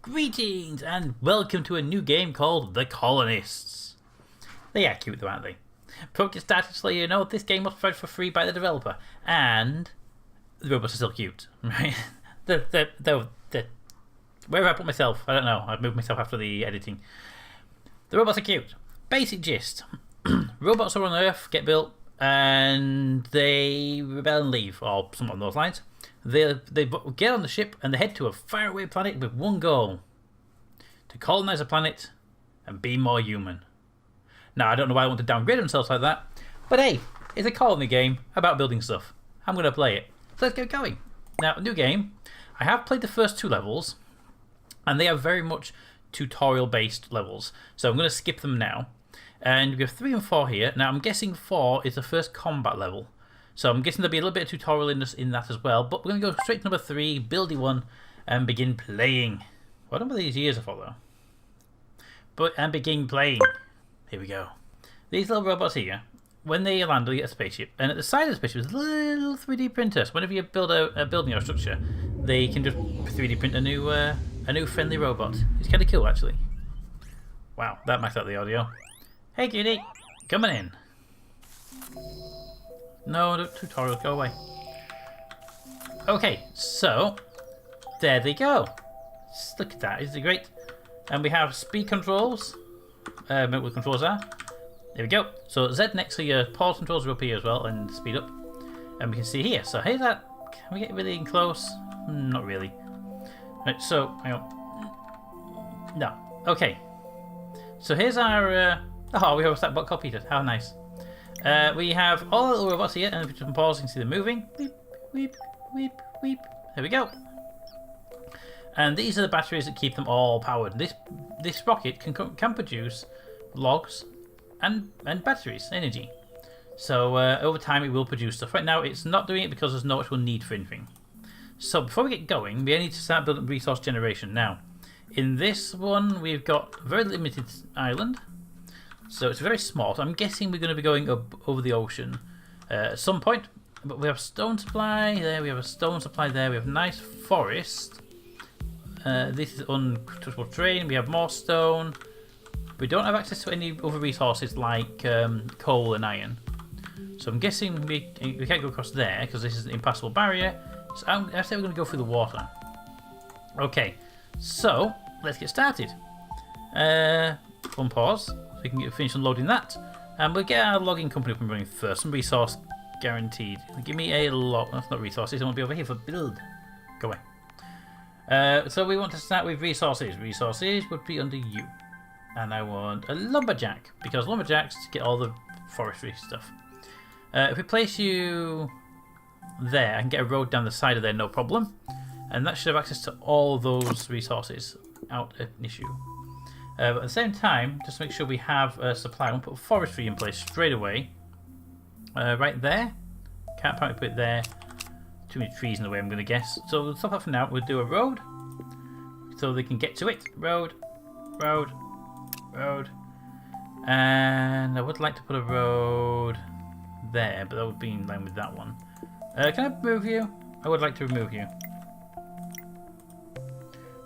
Greetings and welcome to a new game called The Colonists. They are cute though, aren't they? Before we get started, just to let you know, this game was provided for free by the developer, and the robots are still cute, right? Where have I put myself? I don't know. I've moved myself after the editing. The robots are cute. Basic gist. Robots are on Earth, get built, and they rebel and leave, or something along those lines. They get on the ship and they head to a faraway planet with one goal: to colonize a planet and be more human. Now, I don't know why I want to downgrade themselves like that, but hey, it's a colony game about building stuff. I'm going to play it. So let's get going. Now, new game. I have played the first two levels, and they are very much tutorial-based levels. So I'm going to skip them now. And we have 3 and 4 here. Now, I'm guessing 4 is the first combat level. So I'm guessing there'll be a little bit of tutorial in that as well. But we're going to go straight to number 3, buildy 1, and begin playing. What number these years are for, though? And begin playing. Here we go. These little robots here, when they land, they get a spaceship. And at the side of the spaceship is a little 3D printer. So whenever you build a building or a structure, they can just 3D print a new friendly robot. It's kind of cool, actually. Wow, that maxed out the audio. Hey, cutie, coming in. No tutorials, go away. Okay, so there they go. Look at that, isn't it great? And we have speed controls. What the controls are. There we go. So Z next to your pause controls are up here as well, and speed up. And we can see here. So here's that. Can we get really in close? Not really. Right, so hang on. No. Okay. So here's our. Oh, we have a stat bot copied it. How nice. We have all the little robots here, and if we can pause, you can see them moving. Weep, weep, weep, weep. There we go. And these are the batteries that keep them all powered. This rocket can produce logs and batteries, energy. So over time it will produce stuff. Right now it's not doing it because there's no actual need for anything. So before we get going, we need to start building resource generation. Now, in this one we've got a very limited island. So it's very small. So I'm guessing we're going to be going over the ocean at some point. But we have stone supply there. We have a stone supply there. We have a nice forest. This is untouchable terrain. We have more stone. We don't have access to any other resources like coal and iron. So I'm guessing we can't go across there because this is an impassable barrier. So I say we're going to go through the water. Okay, so let's get started. One pause. So we can finish unloading that. And we'll get our logging company up and running first. Some resource guaranteed. Give me a log. That's not resources. I want to be over here for build. Go away. So we want to start with resources. Resources would be under you. And I want a lumberjack, because lumberjacks get all the forestry stuff. If we place you there, I can get a road down the side of there, no problem. And that should have access to all those resources out an issue. But at the same time, just make sure we have a supply. We'll put forestry in place straight away. Right there. Can't apparently put it there. Too many trees in the way, I'm going to guess. So we'll stop that for now. We'll do a road so they can get to it. Road, road, road. And I would like to put a road there, but that would be in line with that one. Can I remove you? I would like to remove you.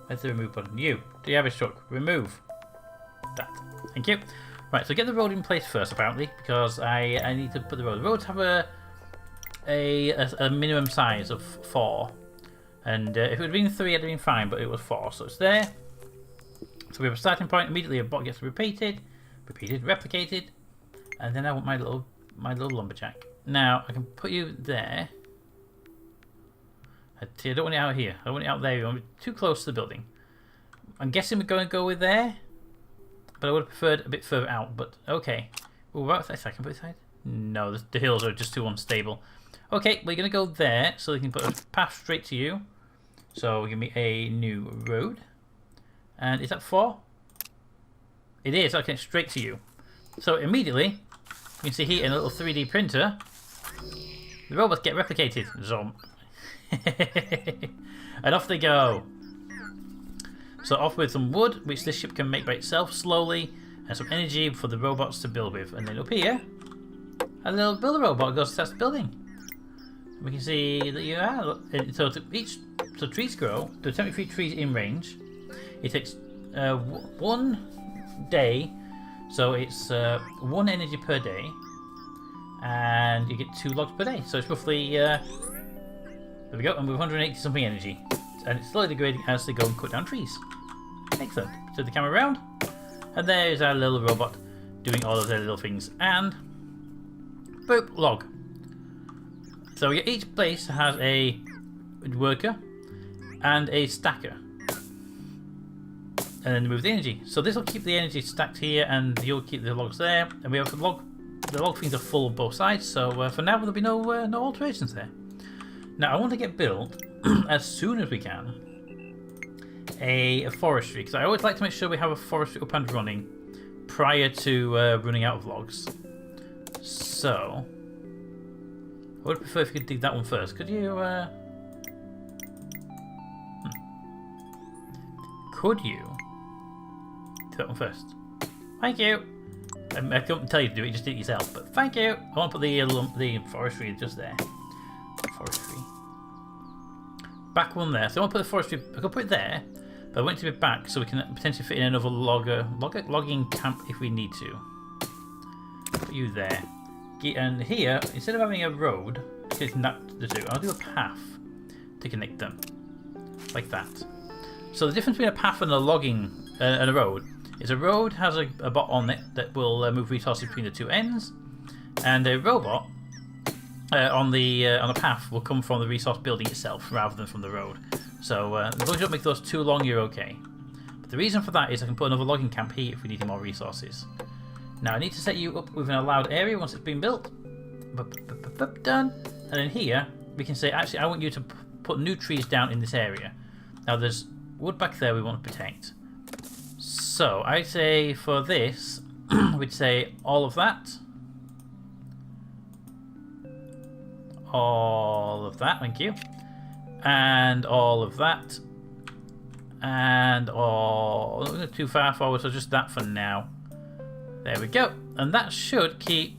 Where's the remove button? You. Do you have a truck? Remove. That. Thank you. Right, so get the road in place first, apparently, because I need to put the road. The roads have a minimum size of 4. And if it would have been 3, it'd have been fine, but it was 4. So it's there. So we have a starting point. Immediately a bot gets repeated, replicated, and then I want my little lumberjack. Now I can put you there. I don't want it out here. I want it out there. You want it too close to the building. I'm guessing we're going to go with there, but I would have preferred a bit further out. But okay. Oh, what's that? I can put it aside. No, the hills are just too unstable. Okay, we're going to go there so we can put a path straight to you. So give me a new road. And is that 4? It is. Okay, straight to you. So immediately, you can see here in a little 3D printer, the robots get replicated. Zomp. And off they go. So off with some wood, which this ship can make by itself slowly, and some energy for the robots to build with. And then up here, a little builder robot goes and starts building. We can see that you are. So trees grow. There are 23 trees in range. It takes 1 day, so it's 1 energy per day, and you get 2 logs per day. So it's roughly there we go, and with 180 something energy, and it's slowly degrading as they go and cut down trees. Excellent. So the camera around, and there's our little robot doing all of their little things, and boop, log. So each place has a worker and a stacker, and then move the energy. So this will keep the energy stacked here, and you'll keep the logs there, and we have the log things are full on both sides. So for now there'll be no alterations there. Now I want to get built as soon as we can a forestry, because I always like to make sure we have a forestry up and running prior to running out of logs. So I would prefer if you could dig that one first. Could you? Could you do that one first? Thank you. I couldn't tell you to do it; just do it yourself. But thank you. I want to put the forestry just there. Forestry. Back one there. So I want to put the forestry. I could put it there, but I want it to be back so we can potentially fit in another logging camp if we need to. Put you there. And here, instead of having a road connecting the two, I'll do a path to connect them, like that. So the difference between a path and a logging and a road is a road has a bot on it that will move resources between the two ends, and a robot on the path will come from the resource building itself rather than from the road. So as long as you don't make those too long, you're okay. But the reason for that is I can put another logging camp here if we need more resources. Now I need to set you up with an allowed area once it's been built. Done. And then here we can say, actually I want you to put new trees down in this area. Now there's wood back there we want to protect. So I say for this, we'd say all of that. All of that, thank you. And all of that. And all, not too far forward, so just that for now. There we go, and that should be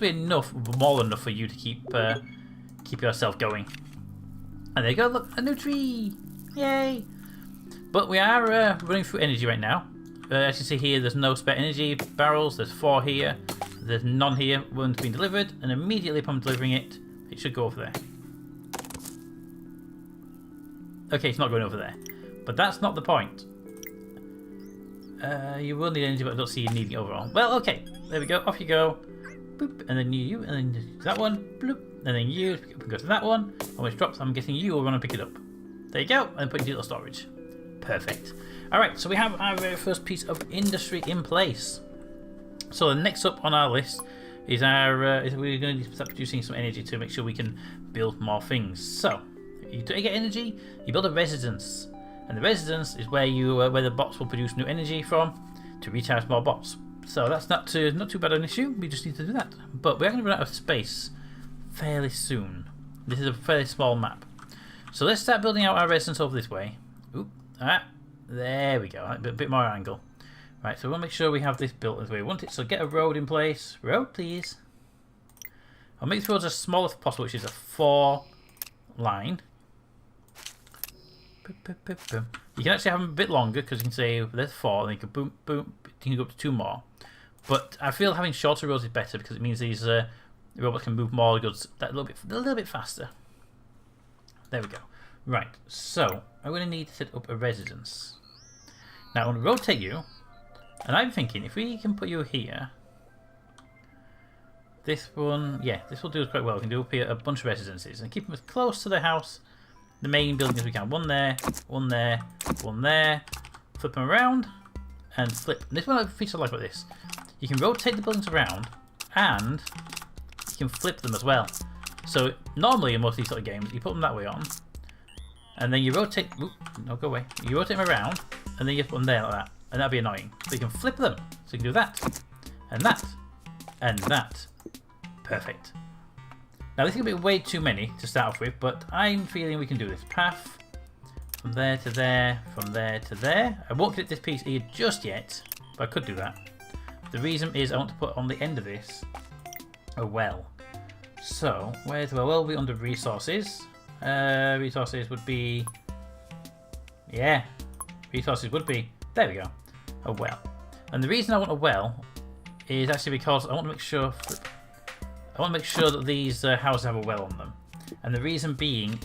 enough, more than enough for you to keep yourself going. And there you go, look, a new tree, yay! But we are running through energy right now. As you see here, there's no spare energy barrels. There's 4 here. There's none here. One's been delivered, and immediately upon delivering it, it should go over there. Okay, it's not going over there, but that's not the point. You will need energy, but I don't see you needing it overall. Well, okay. There we go. Off you go. Boop. And then you, and then that one. Bloop. And then you go to that one. And when it drops, I'm guessing you will run and pick it up. There you go. And put it into little storage. Perfect. Alright, so we have our very first piece of industry in place. So the next up on our list is we're going to start producing some energy to make sure we can build more things. So, you get energy, you build a residence. And the residence is where where the bots will produce new energy from to recharge more bots. So that's not too bad an issue. We just need to do that. But we're going to run out of space fairly soon. This is a fairly small map. So let's start building out our residence over this way. Oop, there we go. A bit more angle. Right, so we want to make sure we have this built as we want it. So get a road in place. Road, please. I'll make the roads as small as possible, which is a 4 line. You can actually have them a bit longer because you can say there's 4, and then you can boom, boom, you can go up to 2 more. But I feel having shorter roads is better because it means these robots can move more goods a little bit faster. There we go. Right, so I'm going to need to set up a residence. Now I want to rotate you, and I'm thinking if we can put you here, this one, yeah, this will do us quite well. We can do up here a bunch of residences and keep them as close to the house, the main building as we can. One there, one there, one there. Flip them around and flip. And this one feature like this. You can rotate the buildings around and you can flip them as well. So normally in most of these sort of games, you put them that way on, and then you rotate. Oop, no, go away. You rotate them around, and then you put them there like that, and that'd be annoying. So you can flip them. So you can do that, and that, and that. Perfect. Now this is gonna be way too many to start off with, but I'm feeling we can do this. Path from there to there, from there to there. I won't get this piece here just yet, but I could do that. The reason is I want to put on the end of this a well. So where's the well? Well, will be under resources. Resources would be, yeah, resources would be, there we go, a well. And the reason I want a well is actually because I want to make sure that these houses have a well on them. And the reason being,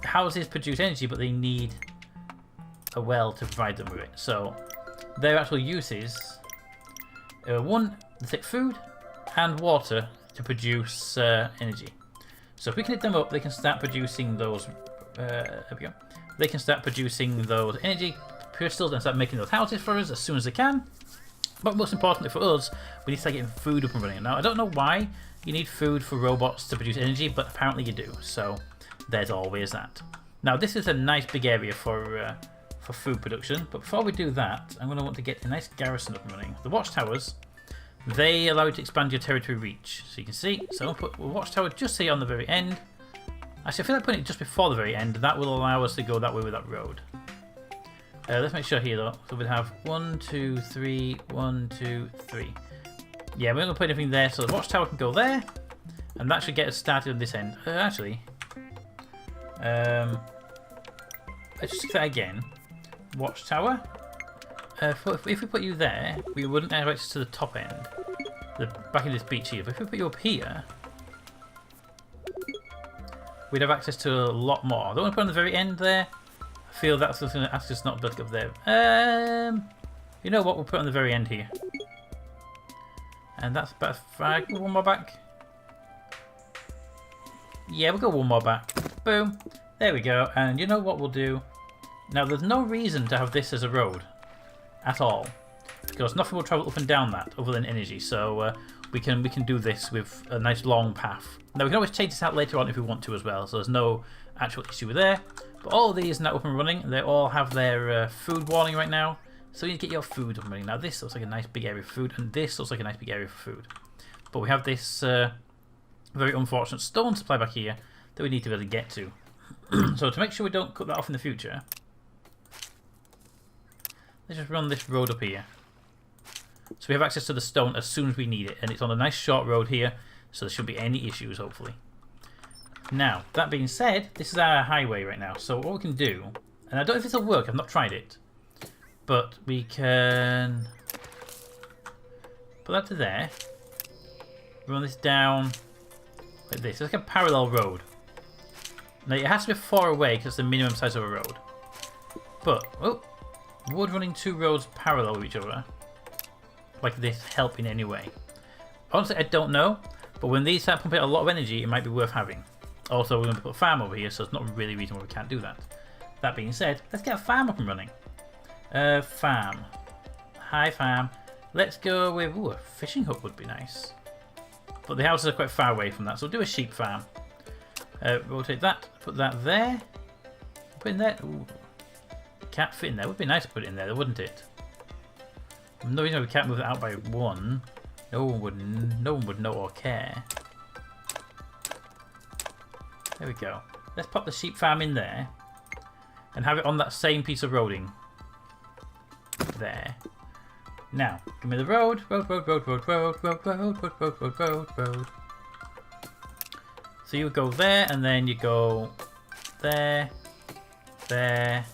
houses produce energy, but they need a well to provide them with it. So their actual uses, one, they take food and water to produce energy. So if we can hit them up, they can start producing those. There we go. They can start producing those energy crystals and start making those houses for us as soon as they can. But most importantly for us, we need to start getting food up and running. Now I don't know why you need food for robots to produce energy, but apparently you do. So there's always that. Now this is a nice big area for food production. But before we do that, I'm going to want to get a nice garrison up and running. The watchtowers, they allow you to expand your territory reach. So you can see. So I'll put a watchtower just here on the very end. Actually, I feel like putting it just before the very end. That will allow us to go that way with that road. Let's make sure here though. So we'll have 1, 2, 3, 1, 2, 3. Yeah, we're not going to put anything there, so the watchtower can go there. And that should get us started on this end. Actually, let's just do that again. Watchtower. If we put you there, we wouldn't have access to the top end. The back of this beach here. But if we put you up here, we'd have access to a lot more. I don't want to put on the very end there. I feel that's just going to ask us not to go up there. You know what? We'll put on the very end here. And that's about one more back. Yeah, we'll go one more back. Boom. There we go. And you know what we'll do? Now, there's no reason to have this as a road at all, because nothing will travel up and down that other than energy. So we can do this with a nice long path. Now we can always change this out later on if we want to as well. So there's no actual issue with there. But all of these now up and running. They all have their food warning right now. So you need to get your food up and running. Now this looks like a nice big area for food, and this looks like a nice big area for food. But we have this very unfortunate stone supply back here that we need to really get to. So to make sure we don't cut that off in the future, let's just run this road up here. So we have access to the stone as soon as we need it. And it's on a nice short road here, so there shouldn't be any issues, hopefully. Now, that being said, this is our highway right now. So what we can do, and I don't know if this will work, I've not tried it, but we can put that to there, run this down like this. It's like a parallel road. Now it has to be far away because it's the minimum size of a road. But, oh, would running two roads parallel with each other like this help in any way? Honestly, I don't know, but when these start pumping out a lot of energy, it might be worth having. Also, we're going to put a farm over here, so it's not really a reason why we can't do that. That being said, let's get a farm up and running. Farm. Hi, farm. Let's go with... Ooh, a fishing hut would be nice. But the houses are quite far away from that, so we'll do a sheep farm. Rotate that. Put that there. Put in there. Ooh. Can't fit in there. Would be nice to put it in there, wouldn't it? No reason we can't move it out by one. No one would know or care. There we go. Let's pop the sheep farm in there and have it on that same piece of roading. There. Now, give me the road. Road. So you go there, and then you go there, there,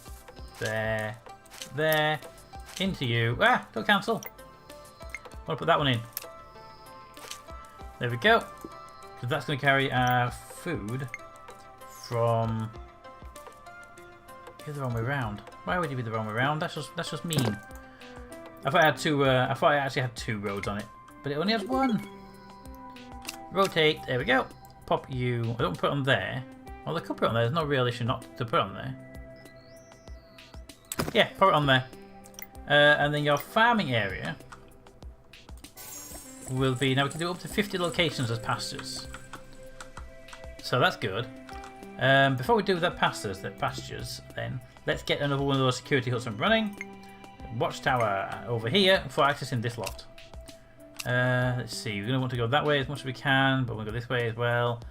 into you. Ah, don't cancel. I want to put that one in. There we go. So that's going to carry our food from... You're the wrong way around. Why would you be the wrong way around? That's just mean. I thought I had two. I thought I actually had two roads on it, but it only has one. Rotate. There we go. Pop you. I don't put it on there. Well, I could put it on there. There's no real issue not to put it on there. Yeah, put it on there. And then your farming area will be... Now we can do up to 50 locations as pastures. So that's good. Before we do that pastures, then let's get another one of those security huts up and running. Watchtower over here for accessing this lot. Let's see, we're going to want to go that way as much as we can, but we'll go this way as well.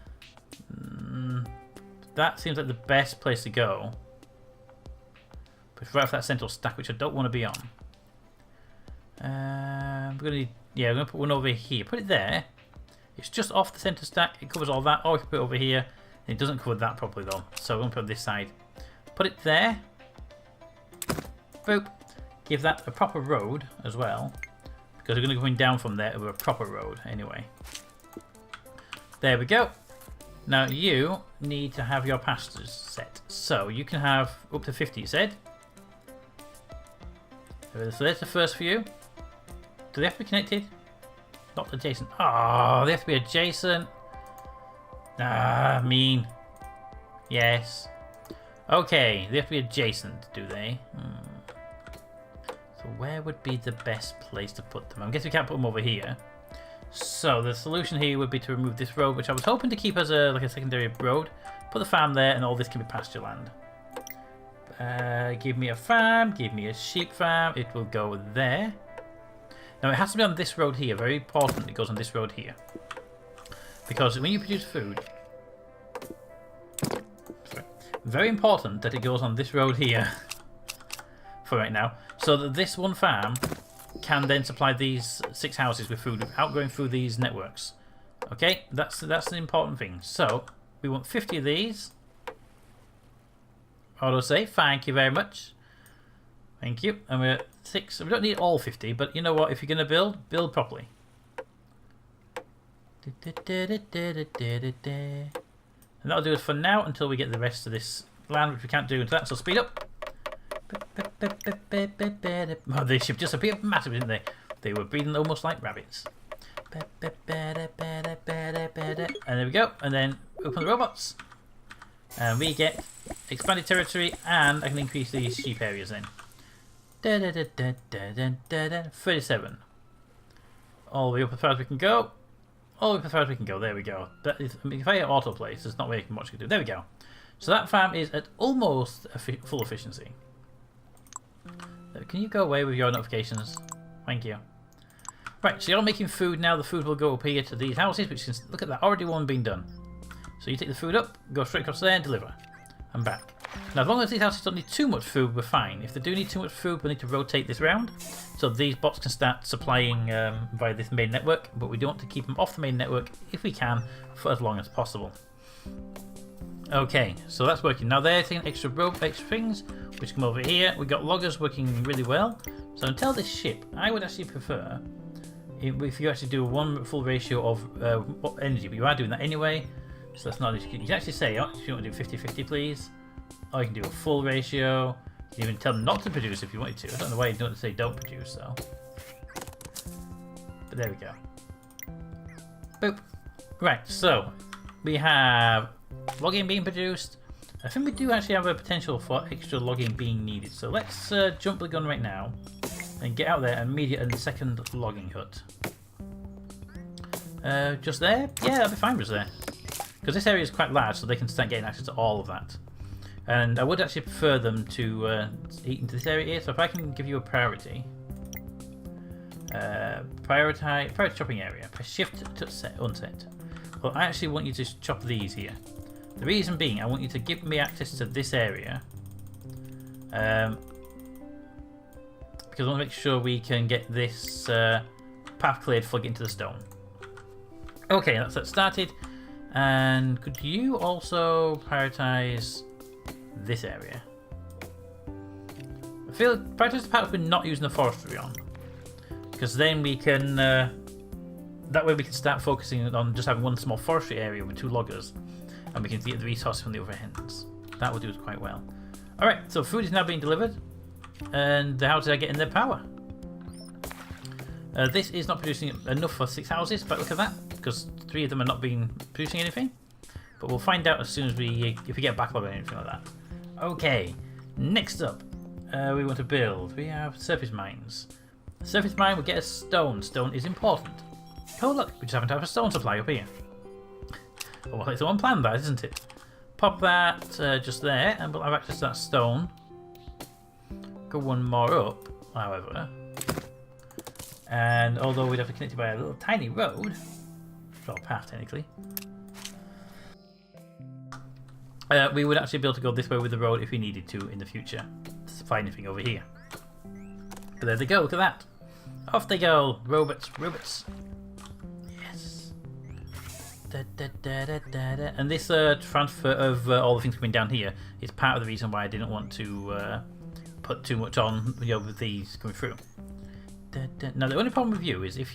That seems like the best place to go. But it's right off that central stack, which I don't want to be on. We're going to put one over here. Put it there. It's just off the center stack. It covers all that. Or we can put it over here. It doesn't cover that properly though. So we're going to put it on this side. Put it there. Boop. Give that a proper road as well, because we're going to be going down from there over a proper road anyway. There we go. Now you need to have your pastures set. So you can have up to 50, you said. So there's the first few. Do they have to be connected? Not adjacent. Oh, they have to be adjacent. Ah, mean. Yes. Okay, they have to be adjacent, do they? So where would be the best place to put them? I guess we can't put them over here. So the solution here would be to remove this road, which I was hoping to keep as a like a secondary road. Put the farm there, and all this can be pasture land. Give me a farm, give me a sheep farm. It will go there. Now it has to be on this road here. Very important. It goes on this road here, because when you produce food, very important that it goes on this road here for right now, so that this one farm can then supply these 6 houses with food without going through these networks. Okay, that's an important thing. So we want 50 of these. Autosave, thank you very much. Thank you. And we're at 6. We don't need all 50, but you know what? If you're going to build properly. And that'll do it for now until we get the rest of this land, which we can't do until that. So speed up. Oh, they should just appear massive, didn't they? They were breathing almost like rabbits. And there we go. And then open the robots. And we get expanded territory, and I can increase these sheep areas then. 37. All the way up as far as we can go. All the way as far as we can go. There we go. That is, I mean, if I hit auto place, there's not really much we can do. There we go. So that farm is at almost full efficiency. Can you go away with your notifications? Thank you. Right, so you're making food now. The food will go up here to these houses, which is, look at that, already one being done. So you take the food up, go straight across there and deliver. And back. Now as long as these houses don't need too much food, we're fine. If they do need too much food, we'll need to rotate this round. So these bots can start supplying via this main network, but we do want to keep them off the main network if we can for as long as possible. Okay, so that's working. Now they're taking extra things, which come over here. We've got loggers working really well. So until this ship, I would actually prefer if you actually do one full ratio of energy, but you are doing that anyway. So that's not, you can actually say, oh, if you want to do 50-50 please, or you can do a full ratio. You can even tell them not to produce if you wanted to. I don't know why you don't say don't produce though. But there we go. Boop. Right, so we have logging being produced. I think we do actually have a potential for extra logging being needed. So let's jump the gun right now and get out there and immediate and second logging hut. Just there? Yeah, that'll be fine just there. Because this area is quite large, so they can start getting access to all of that. And I would actually prefer them to eat into this area here. So if I can give you a priority, prioritize chopping area. Press shift to set unset. Well, I actually want you to chop these here. The reason being, I want you to give me access to this area, because I want to make sure we can get this path cleared before getting to the stone. Okay, that's that started. And could you also prioritize this area? I feel prioritize the part we're not using the forestry on, because then we can that way we can start focusing on just having one small forestry area with 2 loggers, and we can get the resources from the other ends. That will do it quite well. Alright, so food is now being delivered, and the houses are getting their power. This is not producing enough for 6 houses, but look at that, because 3 of them are not producing anything. But we'll find out as soon as if we get a backlog or anything like that. Okay, next up, we want to build. We have surface mines. Surface mine will get a stone. Stone is important. Oh look, we just happen to have a stone supply up here. Well, it's on plan, that isn't it? Pop that just there, and we'll have access to that stone. Go one more up, however. And although we'd have to connect it by a little tiny road, well, path technically, we would actually be able to go this way with the road if we needed to in the future to supply anything over here. But there they go, look at that. Off they go, robots, robots. Yes. And this transfer of all the things coming down here is part of the reason why I didn't want to put too much on, with these coming through. Now the only problem with you is if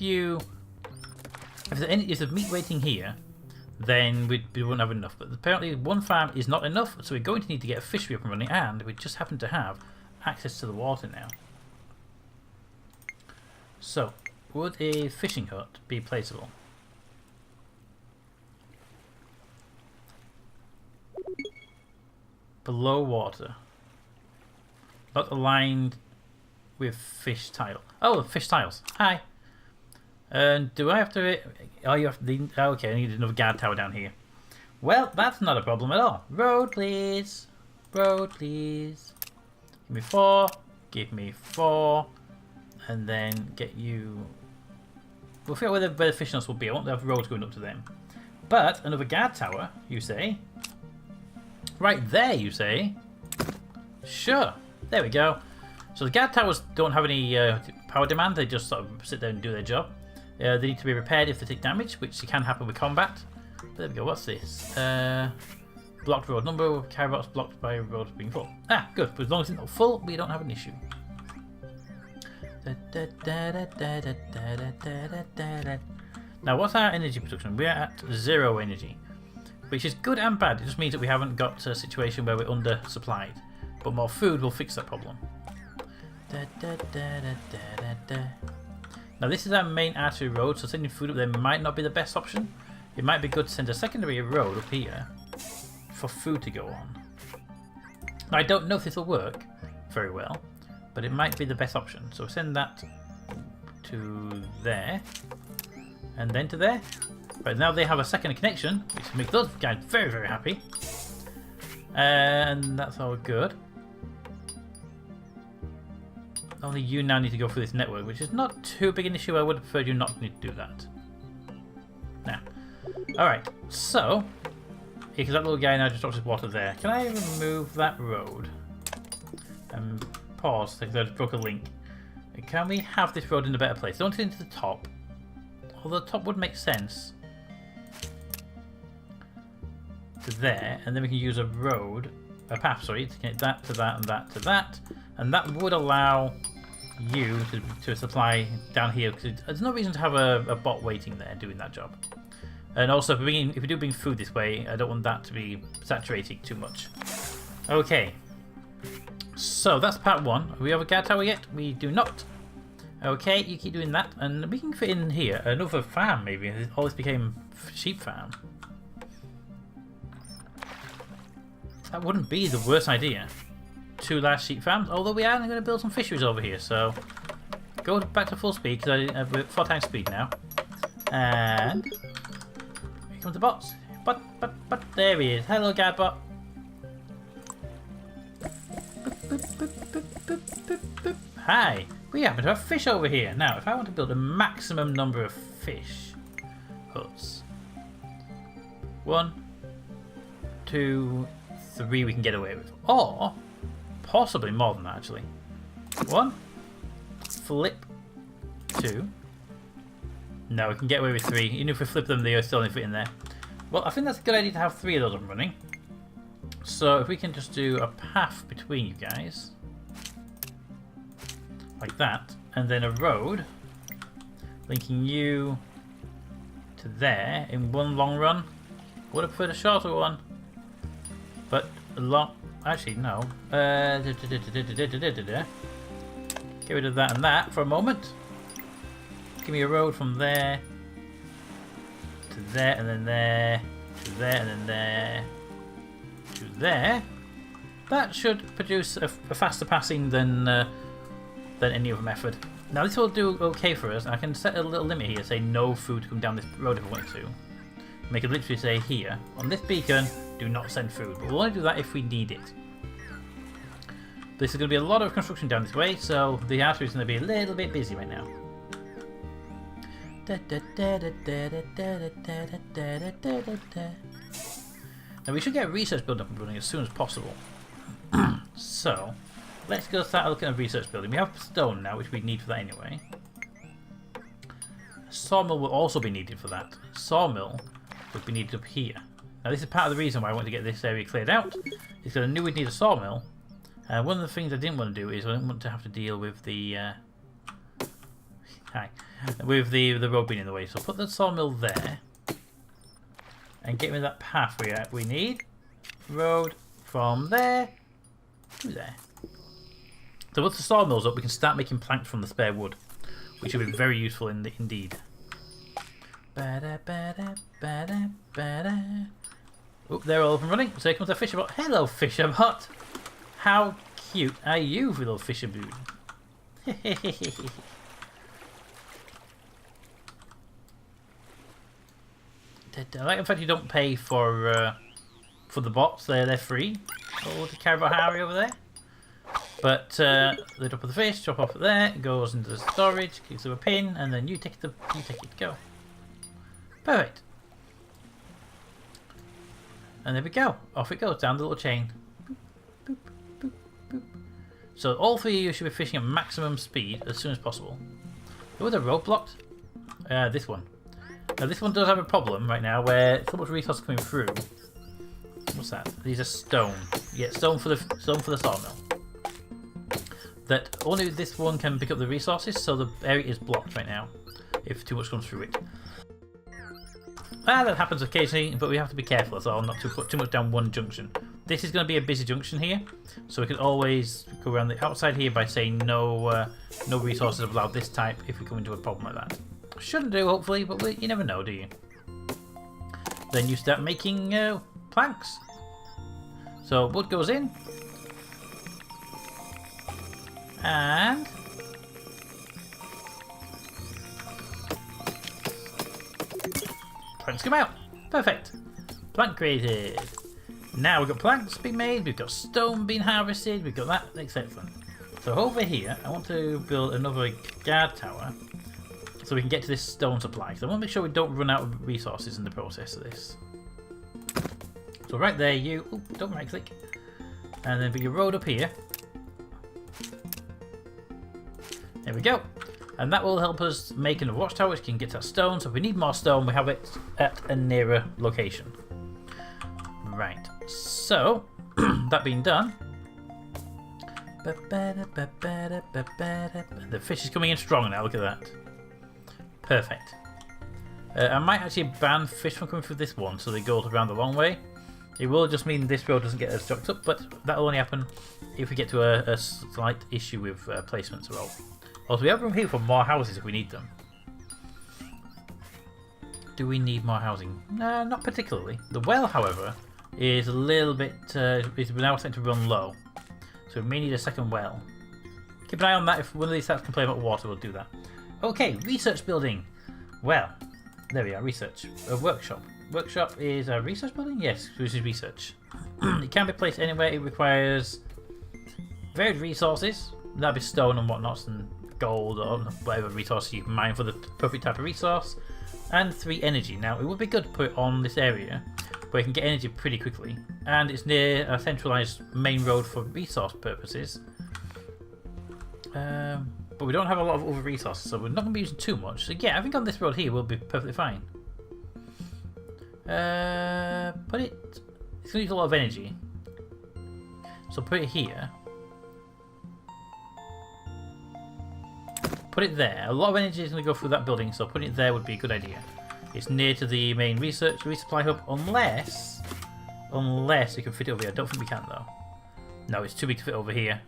there's meat waiting here, then we won't have enough. But apparently one farm is not enough, so we're going to need to get a fishery up and running, and we just happen to have access to the water now. So, would a fishing hut be placeable? Below water. Not aligned with fish tile. Oh, fish tiles. Hi. And do I have to... Oh, you have to... Okay, I need another guard tower down here. Well, that's not a problem at all. Road, please. Road, please. Give me 4. Give me 4. And then get you... We'll figure out where the fishing huts will be. I won't have roads going up to them. But another guard tower, you say? Right there, you say? Sure. There we go. So the guard towers don't have any power demand. They just sort of sit there and do their job. They need to be repaired if they take damage, which can happen with combat. But there we go. What's this? Blocked road. Number of carrots blocked by roads being full. Ah, good. But as long as it's not full, we don't have an issue. Now, what's our energy production? We're at 0 energy, which is good and bad. It just means that we haven't got a situation where we're undersupplied. But more food will fix that problem. Now, this is our main artery road, so sending food up there might not be the best option. It might be good to send a secondary road up here for food to go on. Now, I don't know if this will work very well, but it might be the best option. So send that to there, and then to there. Right, now they have a second connection, which makes those guys very, very happy. And that's all good. Only you now need to go through this network, which is not too big an issue. I would have preferred you not need to do that. Now, alright, so, because that little guy now just drops his water there. Can I remove that road? And pause, because I just broke a link. Can we have this road in a better place? Don't get into the top. Although the top would make sense. To there, and then we can use a road, a path, sorry, to connect that to that and that to that. And that would allow you to supply down here, because there's no reason to have a bot waiting there doing that job. And also, if we do bring food this way, I don't want that to be saturating too much. Okay. So, that's part 1. Do we have a guard tower yet? We do not. Okay, you keep doing that, and we can fit in here another farm, maybe. All this became sheep farm. That wouldn't be the worst idea. 2 large sheep farms, although we are going to build some fisheries over here, so go back to full speed, because we're at 4 times speed now. And here comes the bots. But there he is. Hello, guard bot. Hi. We happen to have fish over here. Now, if I want to build a maximum number of fish huts, 1, 2, 3 we can get away with, or possibly more than that actually. 1, flip 2. No, we can get away with 3. Even if we flip them, they still only fit in there. Well, I think that's a good idea to have 3 of those up and running. So if we can just do a path between you guys, like that, and then a road linking you to there in one long run. Would have preferred a shorter one, but a long. Actually, no. Get rid of that and that for a moment. Give me a road from there to there, and then there to there, and then there to there. That should produce a faster passing than any other method. Now this will do okay for us. I can set a little limit here, say no food to come down this road if I wanted to. Make it literally say here, on this beacon, do not send food. But we'll only do that if we need it. This is going to be a lot of construction down this way, so the artery is going to be a little bit busy right now. Now we should get a research building up and running as soon as possible. So, let's go start looking at a research building. We have stone now, which we need for that anyway. A sawmill will also be needed for that. Sawmill would be needed up here. Now this is part of the reason why I want to get this area cleared out. Is because I knew we'd need a sawmill, One of the things I didn't want to do is I didn't want to have to deal with the the road being in the way. So put the sawmill there and get me that path we need. Road from there to there. So once the sawmill's up, we can start making planks from the spare wood, which will be very useful indeed. Oh, they're all up and running. So here comes a fisherbot. Hello, fisherbot. How cute are you, little fisherboot? I like the fact you don't pay for the bots. They're free. Oh, the carrot Harry over there. But they drop the fish, drop off there, it goes into the storage, kicks up a pin, and then you take it. Go. Perfect. And there we go. Off it goes down the little chain. Boop, boop, boop, boop. So all three of you should be fishing at maximum speed as soon as possible. Was the road blocked? This one. Now this one does have a problem right now where so much resource coming through. What's that? These are stone. Yeah, stone for the sawmill. That only this one can pick up the resources, so the area is blocked right now if too much comes through it. That happens occasionally, but we have to be careful as well not to put too much down one junction. This is going to be a busy junction here, so we can always go around the outside here by saying no resources allowed this type if we come into a problem like that. Shouldn't do, hopefully, but you never know, do you? Then you start making planks. So wood goes in. And planks come out. Perfect. Plank created. Now we've got planks being made, we've got stone being harvested, we've got that. Excellent. So over here, I want to build another guard tower so we can get to this stone supply. So I want to make sure we don't run out of resources in the process of this. So right there, you... Ooh, don't right click. And then put your road up here. There we go. And that will help us make a watchtower which can get that stone. So if we need more stone, we have it at a nearer location. Right. So, that being done. The fish is coming in strong now, look at that. Perfect. I might actually ban fish from coming through this one so they go around the long way. It will just mean this road doesn't get as stocked up, but that will only happen if we get to a slight issue with placements as well. Also, we have room here for more houses if we need them. Do we need more housing? No, not particularly. The well, however, is a little bit... it's now starting to run low. So we may need a second well. Keep an eye on that. If one of these starts complaining about water, we'll do that. Okay, research building. Well, there we are, research. A workshop. Workshop is a research building? Yes, which is research. It can be placed anywhere. It requires varied resources. That'd be stone and whatnot, and gold or whatever resources you can mine for the perfect type of resource. And 3 energy. Now, it would be good to put it on this area where you can get energy pretty quickly. And it's near a centralised main road for resource purposes. But we don't have a lot of other resources, so we're not going to be using too much. So yeah, I think on this road here we'll be perfectly fine. It's going to use a lot of energy. So put it here. Put it there. A lot of energy is going to go through that building, so putting it there would be a good idea. It's near to the main resupply hub, unless we can fit it over here. I don't think we can though. No, it's too big to fit over here.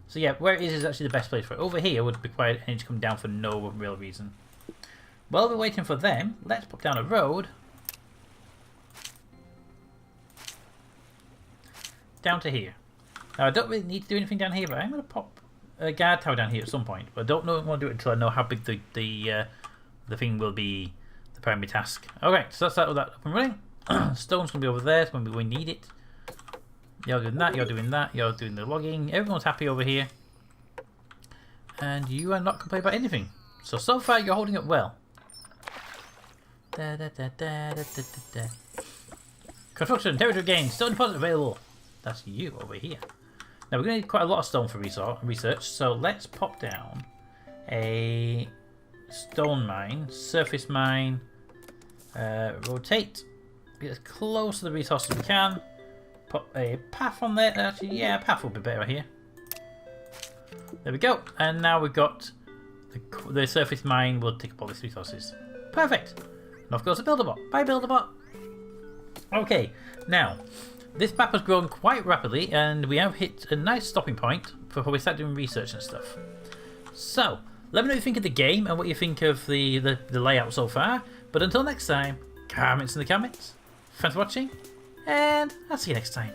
So yeah, where it is actually the best place for it. Over here would require energy to come down for no real reason. While we're waiting for them, let's pop down a road. Down to here. Now I don't really need to do anything down here, but I'm going to pop a guard tower down here at some point. But I don't know. I want to do it until I know how big the thing will be. The primary task. Okay, so that's that up and running. Stone's going to be over there when we need it. You're doing that, you're doing that, you're doing the logging. Everyone's happy over here. And you are not complaining about anything. So far you're holding up well. Construction, territory gain, stone deposit available. That's you over here. Now we're going to need quite a lot of stone for research, so let's pop down a stone mine, surface mine, rotate, get as close to the resources as we can. put a path on there. Actually, yeah, a path would be better here. There we go. And now we've got the surface mine will take up all these resources. Perfect. And of course a builder-bot. Bye, builder-bot. Okay, now, this map has grown quite rapidly and we have hit a nice stopping point before we start doing research and stuff. So, let me know what you think of the game and what you think of the layout so far. But until next time, comments in the comments. Thanks for watching, and I'll see you next time.